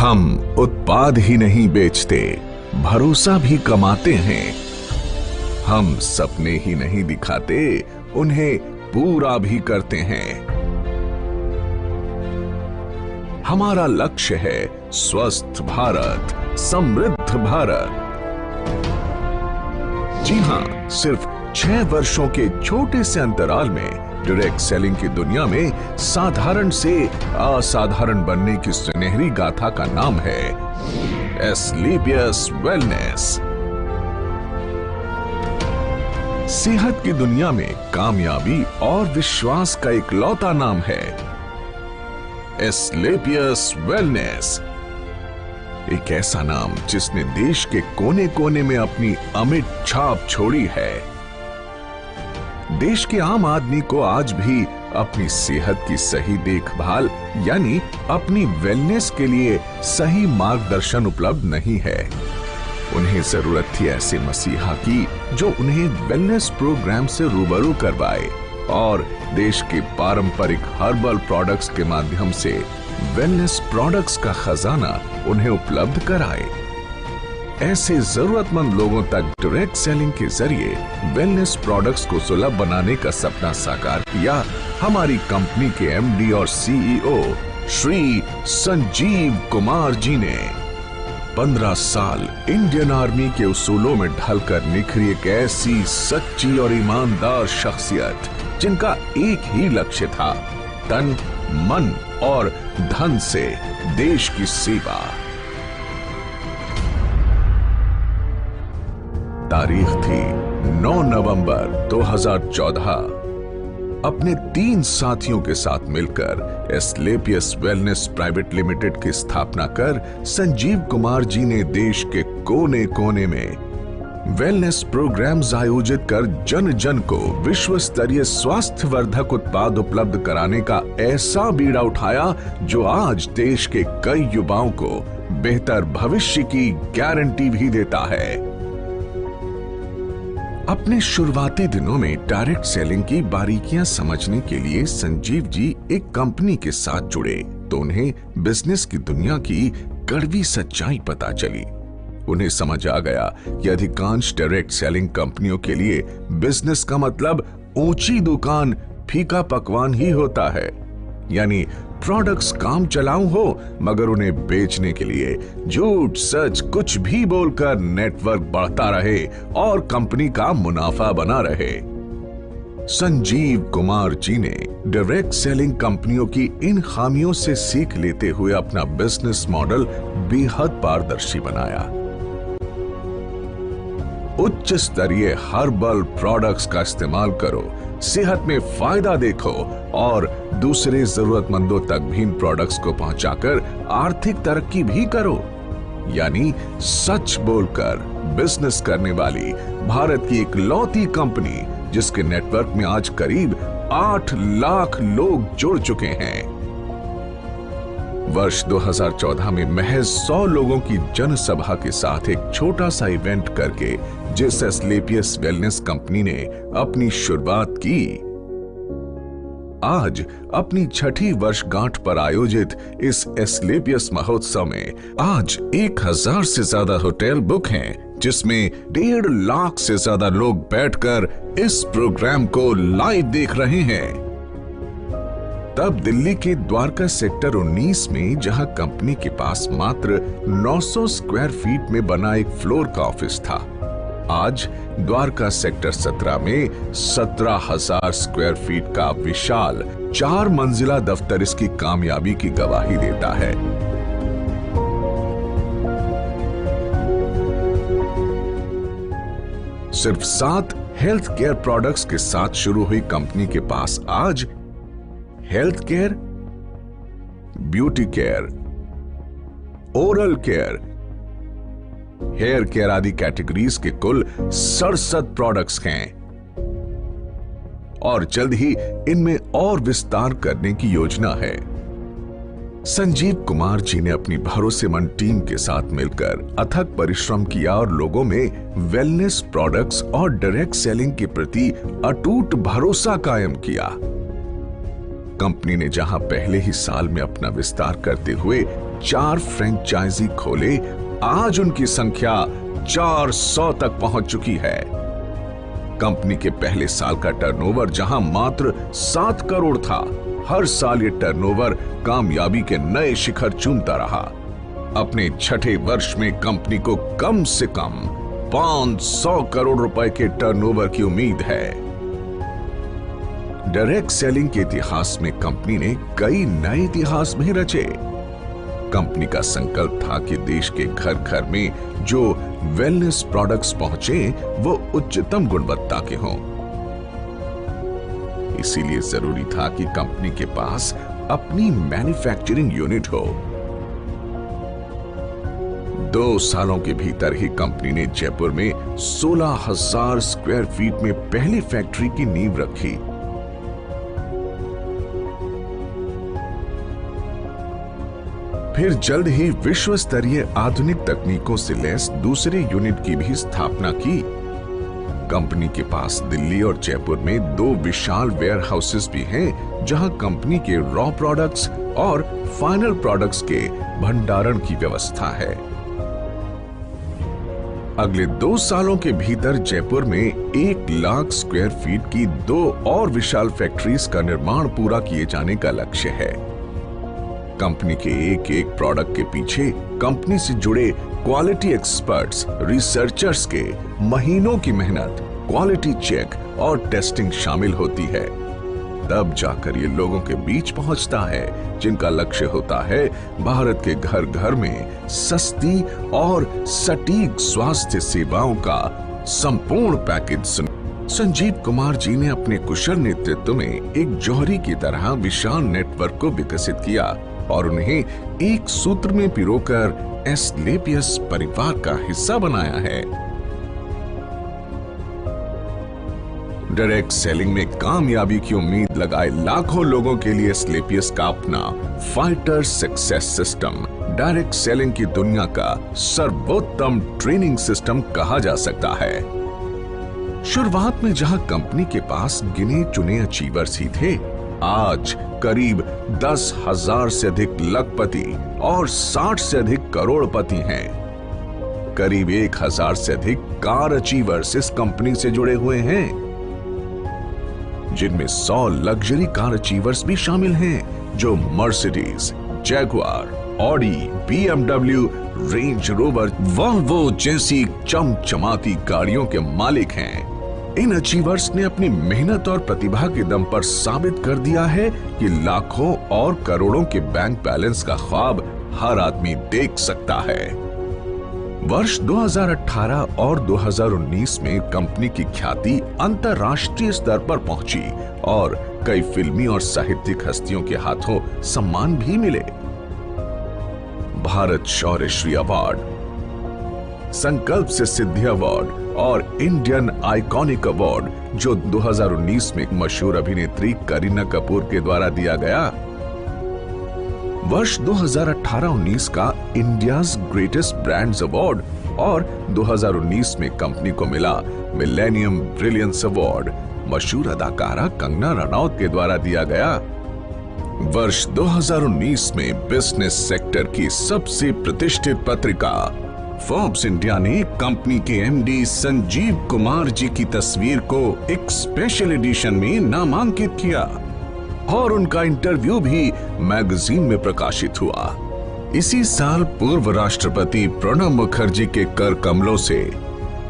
हम उत्पाद ही नहीं बेचते, भरोसा भी कमाते हैं। हम सपने ही नहीं दिखाते, उन्हें पूरा भी करते हैं। हमारा लक्ष्य है स्वस्थ भारत, समृद्ध भारत। जी हां, सिर्फ 6 वर्षों के छोटे से अंतराल में डायरेक्ट सेलिंग की दुनिया में साधारण से असाधारण बनने की सुनहरी गाथा का नाम है एस्क्लेपियस वेलनेस। सेहत की दुनिया में कामयाबी और विश्वास का इकलौता नाम है एस्क्लेपियस वेलनेस। एक ऐसा नाम जिसने देश के कोने कोने में अपनी अमिट छाप छोड़ी है। देश के आम आदमी को आज भी अपनी सेहत की सही देखभाल यानी अपनी वेलनेस के लिए सही मार्गदर्शन उपलब्ध नहीं है। उन्हें जरूरत थी ऐसे मसीहा की जो उन्हें वेलनेस प्रोग्राम से रूबरू करवाए और देश के पारंपरिक हर्बल प्रोडक्ट्स के माध्यम से वेलनेस प्रोडक्ट्स का खजाना उन्हें उपलब्ध कराए। ऐसे जरूरतमंद लोगों तक डायरेक्ट सेलिंग के जरिए वेलनेस प्रोडक्ट्स को सुलभ बनाने का सपना साकार किया हमारी कंपनी के एमडी और सीईओ श्री संजीव कुमार जी ने। 15 साल इंडियन आर्मी के उसूलों में ढलकर निखरी एक ऐसी सच्ची और ईमानदार शख्सियत जिनका एक ही लक्ष्य था, तन, मन और धन से देश की सेवा। तारीख थी 9 नवंबर 2014। अपने 3 साथियों के साथ मिलकर एस्क्लेपियस वेलनेस प्राइवेट लिमिटेड की स्थापना कर संजीव कुमार जी ने देश के कोने कोने में वेलनेस प्रोग्राम्स आयोजित कर जन जन को विश्व स्तरीय स्वास्थ्य वर्धक उत्पाद उपलब्ध कराने का ऐसा बीड़ा उठाया जो आज देश के कई युवाओं को बेहतर भविष्य की गारंटी भी देता है। अपने शुरुआती दिनों में डायरेक्ट सेलिंग की बारीकियां समझने के लिए संजीव जी एक कंपनी के साथ जुड़े तो उन्हें बिजनेस की दुनिया की कड़वी सच्चाई पता चली। उन्हें समझ आ गया कि अधिकांश डायरेक्ट सेलिंग कंपनियों के लिए बिजनेस का मतलब ऊंची दुकान, फीका पकवान ही होता है। यानी प्रोडक्ट्स काम चलाऊ हो मगर उन्हें बेचने के लिए झूठ सच कुछ भी बोलकर नेटवर्क बढ़ता रहे और कंपनी का मुनाफा बना रहे। संजीव कुमार जी ने डायरेक्ट सेलिंग कंपनियों की इन खामियों से सीख लेते हुए अपना बिजनेस मॉडल बेहद पारदर्शी बनाया। उच्च स्तरीय हर्बल प्रोडक्ट्स का इस्तेमाल करो, सेहत में फायदा देखो और दूसरे जरूरतमंदों तक भी इन प्रोडक्ट्स को पहुंचाकर आर्थिक तरक्की भी करो। यानी सच बोलकर बिजनेस करने वाली भारत की इकलौती कंपनी जिसके नेटवर्क में आज करीब 8 लाख लोग जुड़ चुके हैं। वर्ष 2014 में महज 100 लोगों की जनसभा के साथ एक छोटा सा इवेंट करके जिस एस्क्लेपियस वेलनेस कंपनी ने अपनी शुरुआत की, आज अपनी 6ठी वर्षगांठ पर आयोजित इस एस्क्लेपियस महोत्सव में आज 1000 से ज्यादा होटल बुक हैं, जिसमें 1.5 लाख से ज्यादा लोग बैठकर इस प्रोग्राम को लाइव देख रहे हैं। तब दिल्ली के द्वारका सेक्टर 19 में जहां कंपनी के पास मात्र 900 स्क्वायर फीट में बना एक फ्लोर का ऑफिस था, आज द्वारका सेक्टर 17 में 17,000 स्क्वायर फीट का विशाल 4 मंजिला दफ्तर इसकी कामयाबी की गवाही देता है। सिर्फ 7 हेल्थ केयर प्रोडक्ट्स के साथ शुरू हुई कंपनी के पास आज health care, beauty care, oral care, hair care आदि कैटेगरीज के कुल 67 प्रोडक्ट्स हैं और जल्द ही इनमें और विस्तार करने की योजना है। संजीव कुमार जी ने अपनी भरोसेमंद टीम के साथ मिलकर अथक परिश्रम किया और लोगों में वेलनेस प्रोडक्ट्स और डायरेक्ट सेलिंग के प्रति अटूट भरोसा कायम किया। कंपनी ने जहां पहले ही साल में अपना विस्तार करते हुए 4 फ्रेंचाइजी खोले, आज उनकी संख्या 400 तक पहुंच चुकी है। कंपनी के पहले साल का टर्नओवर जहां मात्र 7 करोड़ था, हर साल ये टर्नओवर कामयाबी के नए शिखर चूमता रहा। अपने छठे वर्ष में कंपनी को कम से कम 500 करोड़ रुपए के टर्नओवर की उम्मीद है। डायरेक्ट सेलिंग के इतिहास में कंपनी ने कई नए इतिहास भी रचे। कंपनी का संकल्प था कि देश के घर घर में जो वेलनेस प्रोडक्ट्स पहुंचे वो उच्चतम गुणवत्ता के हों। इसीलिए जरूरी था कि कंपनी के पास अपनी मैन्युफैक्चरिंग यूनिट हो। 2 सालों के भीतर ही कंपनी ने जयपुर में 16,000 स्क्वायर फीट में पहली फैक्ट्री की नींव रखी। फिर जल्द ही विश्व स्तरीय आधुनिक तकनीकों से लैस दूसरे यूनिट की भी स्थापना की। कंपनी के पास दिल्ली और जयपुर में 2 विशाल वेयर हाउसेस भी हैं, जहां कंपनी के रॉ प्रोडक्ट्स और फाइनल प्रोडक्ट्स के भंडारण की व्यवस्था है। अगले 2 सालों के भीतर जयपुर में 1 लाख स्क्वायर फीट की 2 और विशाल फैक्ट्रीज का निर्माण पूरा किए जाने का लक्ष्य है। कंपनी के एक एक प्रोडक्ट के पीछे कंपनी से जुड़े क्वालिटी एक्सपर्ट्स, रिसर्चर्स के महीनों की मेहनत, क्वालिटी चेक और टेस्टिंग शामिल होती है। तब जाकर ये लोगों के बीच पहुंचता है, जिनका लक्ष्य होता है भारत के घर घर में सस्ती और सटीक स्वास्थ्य सेवाओं का संपूर्ण पैकेज। संजीव कुमार जी ने अपने कुशल नेतृत्व में एक जौहरी की तरह विशाल नेटवर्क को विकसित किया और उन्हें एक सूत्र में पिरोकर एस्क्लेपियस परिवार का हिस्सा बनाया है। डायरेक्ट सेलिंग में कामयाबी की उम्मीद लगाए लाखों लोगों के लिए एस्क्लेपियस का अपना fighter success system direct selling की दुनिया का सर्वोत्तम ट्रेनिंग सिस्टम कहा जा सकता है। शुरुआत में जहां कंपनी के पास गिने चुने अचीवर्स ही थे, आज करीब 10,000 से अधिक लखपति और 60 से अधिक करोड़पति हैं। करीब 1,000 से अधिक कार अचीवर्स इस कंपनी से जुड़े हुए हैं, जिनमें 100 लग्जरी कार अचीवर्स भी शामिल हैं, जो Mercedes, Jaguar, Audi, BMW, range rover, Volvo जैसी चमचमाती गाड़ियों के मालिक हैं। इन अचीवर्स ने अपनी मेहनत और प्रतिभा के दम पर साबित कर दिया है कि लाखों और करोड़ों के बैंक बैलेंस का ख्वाब हर आदमी देख सकता है। वर्ष 2018 और 2019 में कंपनी की ख्याति अंतर्राष्ट्रीय स्तर पर पहुंची और कई फिल्मी और साहित्यिक हस्तियों के हाथों सम्मान भी मिले। भारत शौर्यश्री अवार्ड, संकल्प से सिद्धि अवार्ड और इंडियन आइकॉनिक अवार्ड, जो 2019 में मशहूर अभिनेत्री करीना कपूर के द्वारा दिया गया। वर्ष 2018-19 का इंडियाज ग्रेटेस्ट ब्रांड्स अवार्ड और 2019 में कंपनी को मिला मिलेनियम ब्रिलियंस अवार्ड मशहूर अदाकारा कंगना रनौत के द्वारा दिया गया। वर्ष 2019 में बिजनेस सेक्टर की सबसे प्रतिष्ठित पत्रिका फोर्ब्स इंडिया ने कंपनी के एमडी संजीव कुमार जी की तस्वीर को एक स्पेशल एडिशन में नामांकित किया और उनका इंटरव्यू भी मैगजीन में प्रकाशित हुआ। इसी साल पूर्व राष्ट्रपति प्रणब मुखर्जी के कर कमलों से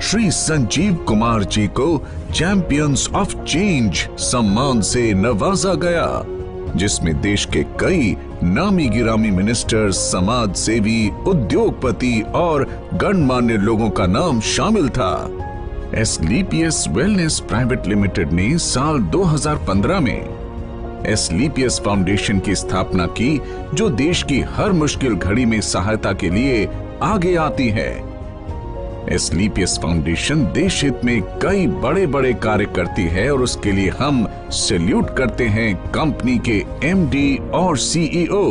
श्री संजीव कुमार जी को चैंपियंस ऑफ चेंज सम्मान से नवाजा गया, जिसमें देश के कई नामी गिरामी मिनिस्टर्स, समाज सेवी, उद्योगपति और गणमान्य लोगों का नाम शामिल था। एस्क्लेपियस वेलनेस प्राइवेट लिमिटेड ने साल 2015 में एस्क्लेपियस फाउंडेशन की स्थापना की, जो देश की हर मुश्किल घड़ी में सहायता के लिए आगे आती है। एस्क्लेपियस फाउंडेशन देश हित में कई बड़े बड़े कार्य करती है और उसके लिए हम सैल्यूट करते हैं कंपनी के एमडी और सीईओ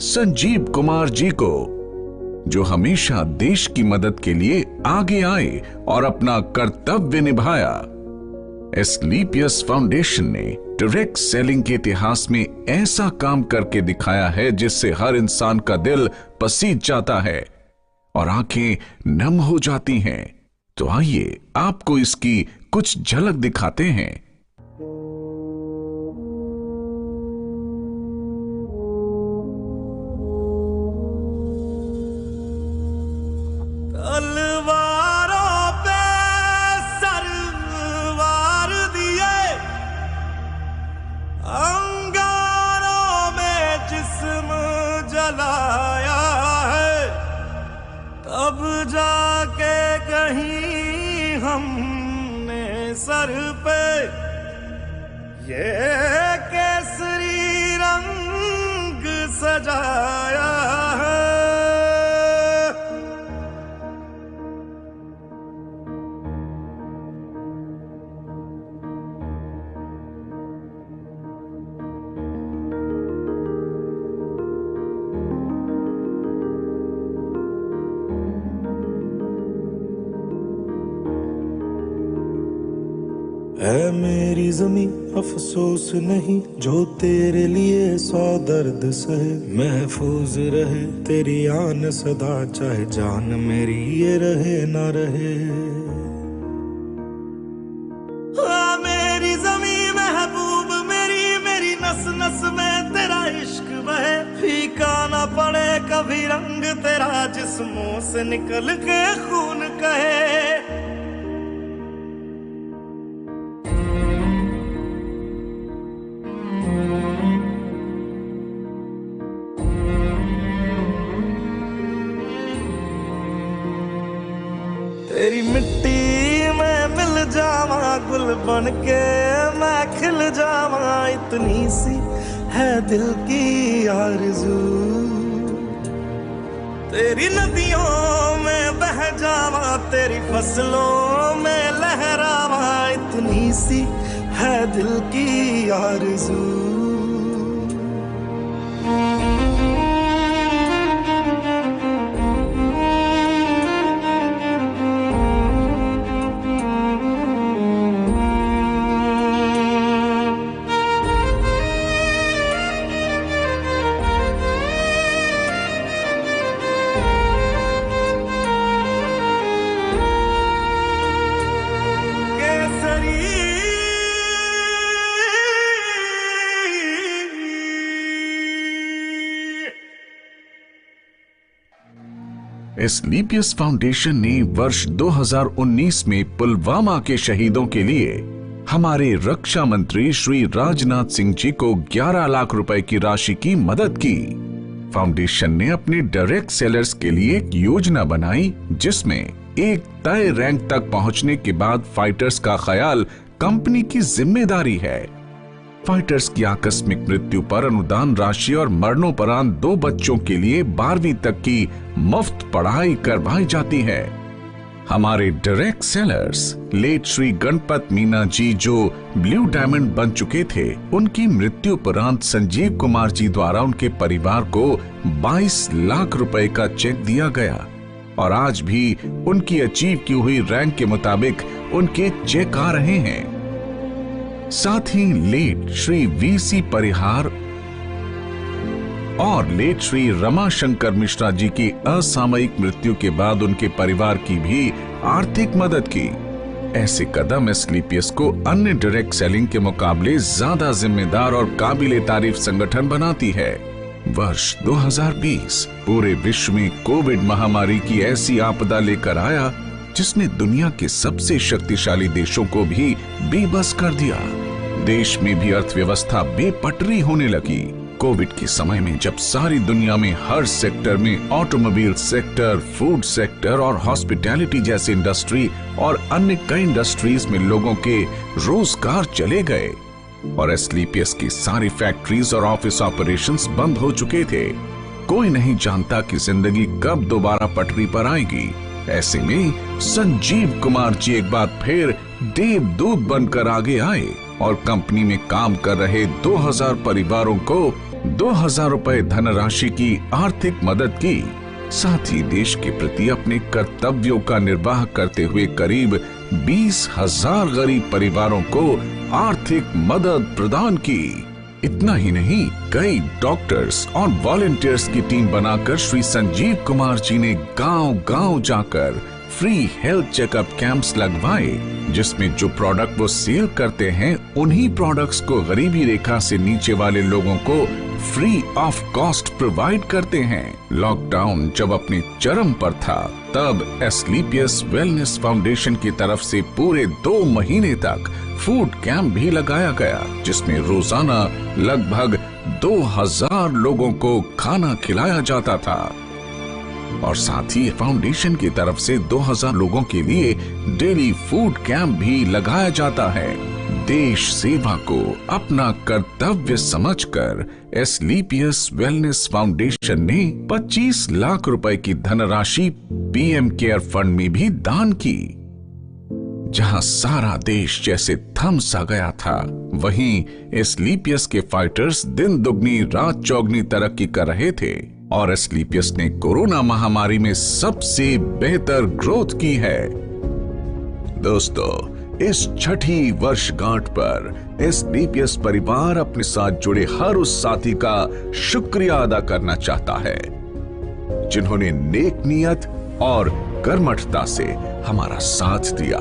संजीव कुमार जी को, जो हमेशा देश की मदद के लिए आगे आए और अपना कर्तव्य निभाया। एस्क्लेपियस फाउंडेशन ने डायरेक्ट सेलिंग के इतिहास में ऐसा काम करके दिखाया है जिससे हर इंसान का दिल पसीज जाता है और आंखें नम हो जाती हैं। तो आइए आपको इसकी कुछ झलक दिखाते हैं। तलवारों पे सरवार दिए, अंगारों में जिस्म जलाया है, तब जाके कहीं हमने सर पे ये केसरी रंग सजाया है। ऐ मेरी ज़मीं अफसोस नहीं जो तेरे लिए 100 दर्द सहे, महफूज रहे तेरी आन सदा चाहे जान मेरी ये रहे ना रहे। मेरी ज़मीं महबूब मेरी, मेरी नस नस में तेरा इश्क बहे, फीका ना पड़े कभी रंग तेरा जिस्मों से निकल के खून कहे। तेरी मिट्टी में मिल जावा गुल बन के मैं खिल जावा, इतनी सी है दिल की आरज़ू। तेरी नदियों में बह जावा तेरी फसलों में लहरावा, इतनी सी है दिल की आरज़ू। एस्क्लेपियस फाउंडेशन ने वर्ष 2019 में पुलवामा के शहीदों के लिए हमारे रक्षा मंत्री श्री राजनाथ सिंह जी को 11 लाख रुपए की राशि की मदद की। फाउंडेशन ने अपने डायरेक्ट सेलर्स के लिए एक योजना बनाई जिसमें एक तय रैंक तक पहुंचने के बाद फाइटर्स का ख्याल कंपनी की जिम्मेदारी है। फाइटर्स की आकस्मिक मृत्यु पर अनुदान राशि और मरणोपरांत 2 बच्चों के लिए 12वीं तक की मुफ्त पढ़ाई करवाई जाती है। हमारे direct sellers late Shri Ganpat Meena ji जो ब्लू डायमंड बन चुके थे, उनकी मृत्यु उपरांत संजीव कुमार जी द्वारा उनके परिवार को 22 लाख रुपए का चेक दिया गया और आज भी उनकी अचीव की हुई रैंक के मुताबिक उनके चेक आ रहे हैं। साथ ही लेट श्री वीसी परिहार और लेट श्री रमाशंकर मिश्रा जी की असामयिक मृत्यु के बाद उनके परिवार की भी आर्थिक मदद की। ऐसे कदम एस्क्लेपियस को अन्य डायरेक्ट सेलिंग के मुकाबले ज्यादा जिम्मेदार और काबिले तारीफ संगठन बनाती है। वर्ष 2020 पूरे विश्व में कोविड महामारी की ऐसी आपदा लेकर आया जिसने दुनिया के सबसे शक्तिशाली देशों को भी बेबस कर दिया। देश में भी अर्थव्यवस्था बेपटरी होने लगी। कोविड के समय में जब सारी दुनिया में हर सेक्टर में ऑटोमोबाइल सेक्टर, फूड सेक्टर और हॉस्पिटैलिटी जैसे इंडस्ट्री और अन्य कई इंडस्ट्रीज में लोगों के रोजगार चले गए और एस्क्लेपियस की सारी फैक्ट्रीज और ऑफिस ऑपरेशंस बंद हो चुके थे, कोई नहीं जानता कि जिंदगी कब दोबारा पटरी पर आएगी। ऐसे में संजीव कुमार जी एक बार फिर देवदूत बनकर आगे आए और कंपनी में काम कर रहे 2000 परिवारों को 2000 रुपए धनराशि की आर्थिक मदद की। साथ ही देश के प्रति अपने कर्तव्यों का निर्वाह करते हुए करीब 20,000 गरीब परिवारों को आर्थिक मदद प्रदान की। इतना ही नहीं, कई डॉक्टर्स और वॉलंटियर्स की टीम बनाकर श्री संजीव कुमार जी ने गांव-गांव जाकर फ्री हेल्थ चेकअप कैंप्स लगवाए, जिसमें जो प्रोडक्ट वो सेल करते हैं उन्हीं प्रोडक्ट्स को गरीबी रेखा से नीचे वाले लोगों को फ्री ऑफ कॉस्ट प्रोवाइड करते हैं। लॉकडाउन जब अपने चरम पर था, तब एस्क्लेपियस वेलनेस फाउंडेशन की तरफ से पूरे 2 महीने तक फूड कैंप भी लगाया गया, जिसमें रोजाना लगभग 2000 लोगों को खाना खिलाया जाता था। और साथ ही फाउंडेशन की तरफ से 2000 लोगों के लिए डेली फूड कैंप भी लगाया जाता है। देश सेवा को अपना कर्तव्य समझकर एस्क्लेपियस वेलनेस फाउंडेशन ने 25 लाख रुपए की धनराशि पीएम केयर फंड में भी दान की। जहां सारा देश जैसे थम सा गया था, वहीं एस्क्लेपियस के फाइटर्स दिन दुगनी रात चौगनी तरक्की कर रहे थे और एस्क्लेपियस ने कोरोना महामारी में सबसे बेहतर ग्रोथ की है। दोस्तों, इस छठी वर्षगांठ पर एस्क्लेपियस परिवार अपने साथ जुड़े हर उस साथी का शुक्रिया अदा करना चाहता है, जिन्होंने नेक नियत और कर्मठता से हमारा साथ दिया।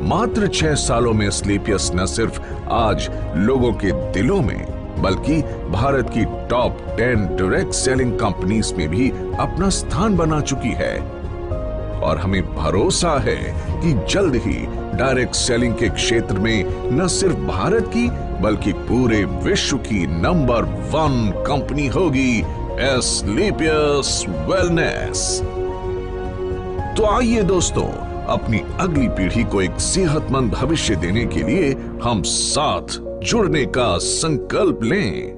मात्र 6 सालों में एस्क्लेपियस न सिर्फ आज लोगों के दिलों में, बल्कि भारत की टॉप 10 डायरेक्ट सेलिंग कंपनीज में भी अपना स्थान बना चुकी है। और हमें भरोसा है कि जल्द ही डायरेक्ट सेलिंग के क्षेत्र में न सिर्फ भारत की, बल्कि पूरे विश्व की नंबर 1 कंपनी होगी एस्क्लेपियस वेलनेस। तो आइए दोस्तों, अपनी अगली पीढ़ी को एक सेहतमंद भविष्य देने के लिए हम साथ जुड़ने का संकल्प लें।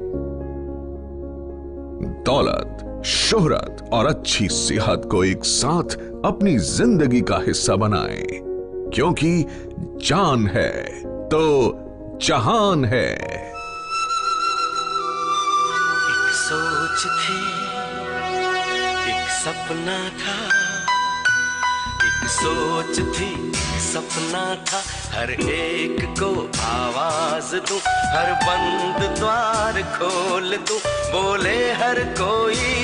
दौलत, शोहरत और अच्छी सेहत को एक साथ अपनी जिंदगी का हिस्सा बनाएं, क्योंकि जान है तो जहान है। एक सोच थी, एक सपना था, एक सोच थी, एक सपना था, हर एक को आवाज दूं, हर बंद द्वार खोल दूं, बोले हर कोई,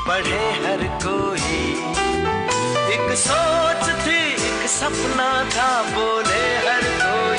पढ़े हर कोई। एक सोच थी, एक सपना था, बोले हर कोई।